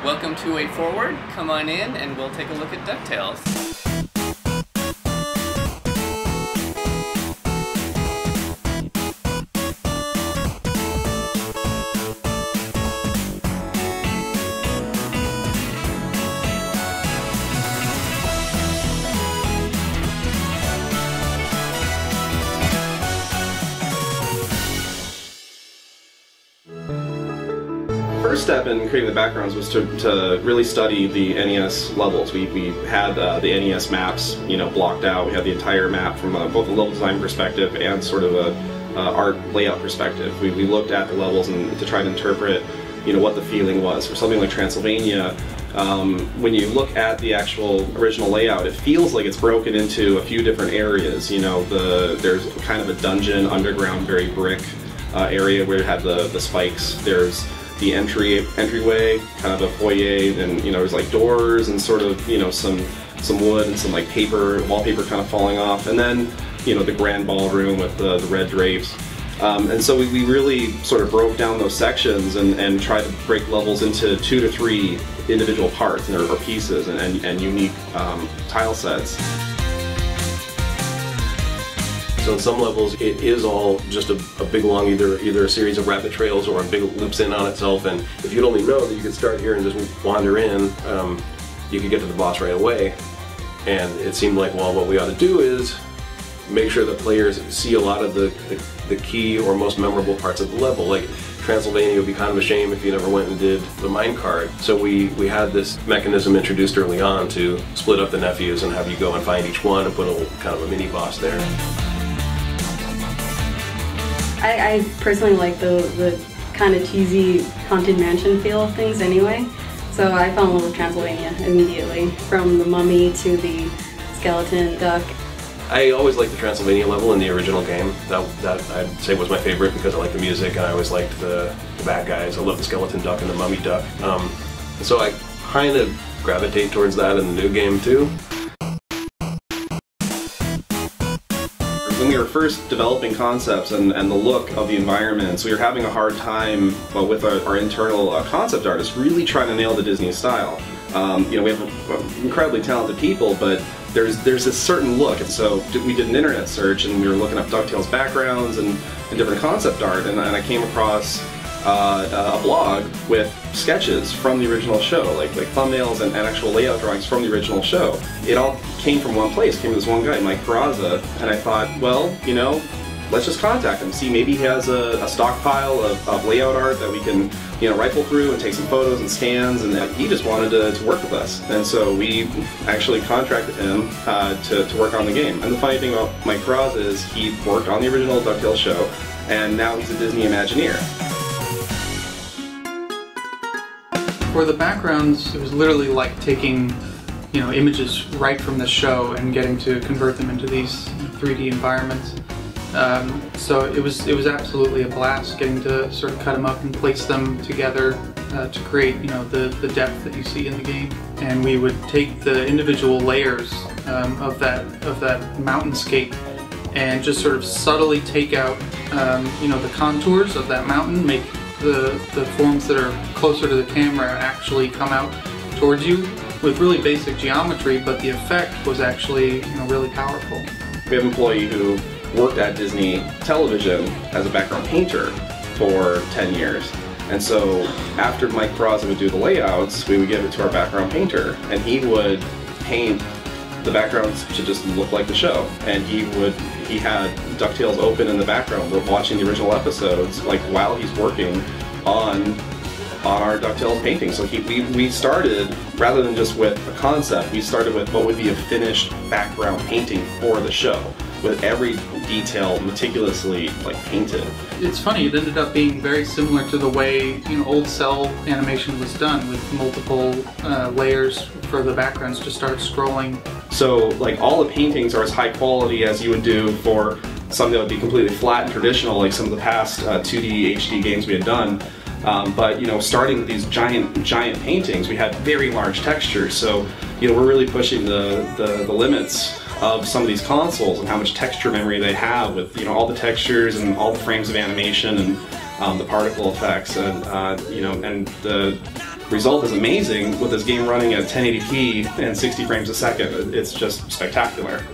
Welcome to WayForward. Come on in and we'll take a look at DuckTales. First step in creating the backgrounds was to really study the NES levels. We had the NES maps, blocked out. We had the entire map from both a level design perspective and sort of a art layout perspective. We looked at the levels and to try to interpret, what the feeling was. For something like Transylvania, when you look at the actual original layout, it feels like it's broken into a few different areas. There's kind of a dungeon, underground, very brick area where it had the spikes. There's the entryway, kind of a foyer, and there's like doors and sort of some wood and some like wallpaper kind of falling off, and then the grand ballroom with the red drapes. And so we really sort of broke down those sections and tried to break levels into 2 to 3 individual parts or pieces and unique tile sets. So in some levels it is all just a big long either a series of rabbit trails or a big loops in on itself, and if you'd only know that you could start here and just wander in, you could get to the boss right away. And it seemed like, well, what we ought to do is make sure that players see a lot of the key or most memorable parts of the level. Like Transylvania would be kind of a shame if you never went and did the minecart. So we had this mechanism introduced early on to split up the nephews and have you go and find each one and put a kind of a mini boss there. I personally like the kind of cheesy Haunted Mansion feel of things anyway, so I fell in love with Transylvania immediately, from the mummy to the skeleton duck. I always liked the Transylvania level in the original game. That I'd say was my favorite because I liked the music and I always liked the bad guys. I love the skeleton duck and the mummy duck. So I kind of gravitate towards that in the new game too. When we were first developing concepts and the look of the environments, we were having a hard time with our internal concept artists really trying to nail the Disney style. We have incredibly talented people, but there's this certain look, and so we did an internet search and we were looking up DuckTales backgrounds and different concept art, and I came across a blog with sketches from the original show, like thumbnails and actual layout drawings from the original show. It all came from one place, came from this one guy, Mike Peraza, and I thought, well, let's just contact him, see maybe he has a stockpile of layout art that we can rifle through and take some photos and scans, and he just wanted to work with us. And so we actually contracted him to work on the game. And the funny thing about Mike Peraza is he worked on the original DuckTales show, and now he's a Disney Imagineer. For the backgrounds, it was literally like taking, images right from the show and getting to convert them into these 3D environments. So it was absolutely a blast getting to sort of cut them up and place them together to create, the depth that you see in the game. And we would take the individual layers of that mountainscape and just sort of subtly take out, the contours of that mountain, make the forms that are closer to the camera actually come out towards you with really basic geometry, but the effect was actually really powerful. We have an employee who worked at Disney Television as a background painter for 10 years. And so after Mike Peraza would do the layouts, we would give it to our background painter, and he would paint the backgrounds to just look like the show. And he had DuckTales open in the background. We're watching the original episodes like while he's working on our DuckTales painting. So we started, rather than just with a concept, we started with what would be a finished background painting for the show, with every detail meticulously painted. It's funny, it ended up being very similar to the way old cell animation was done, with multiple layers for the backgrounds to start scrolling. So all the paintings are as high quality as you would do for something that would be completely flat and traditional, like some of the past 2D HD games we had done. But starting with these giant paintings, we had very large textures. So we're really pushing the limits of some of these consoles and how much texture memory they have with all the textures and all the frames of animation and the particle effects and and the result is amazing with this game running at 1080p and 60 frames a second. It's just spectacular.